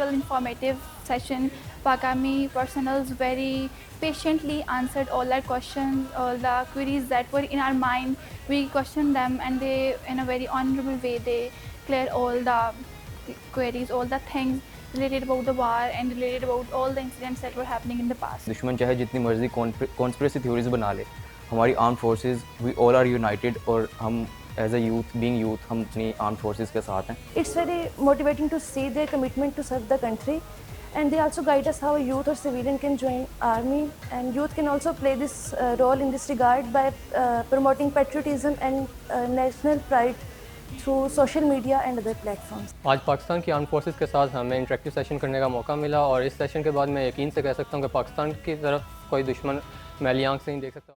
wonderful, informative session. Pakami personals very patiently answered all our questions, all the queries that were in our mind. We questioned them, and they, in a very honorable way, they cleared all the queries, all the things related about the war and related about all the incidents that were happening in the past. दुश्मन चाहे जितनी मर्जी conspiracy theories बना ले, हमारी arm forces we all are united, और हम as a youth being youth हम अपनी आर्म फोर्सेस के साथ हैं. It's very motivating to see their commitment to serve the country, and they also guide us how a youth or civilian can join army, and youth can also play this role in this regard by promoting patriotism and national pride through social media and other platforms. आज पाकिस्तान की arm forces के साथ हमें interactive session करने का मौका मिला, और इस सेशन के बाद मैं यकीन से कह सकता हूँ कि पाकिस्तान की तरफ कोई दुश्मन मैली आंख से नहीं देख सकता.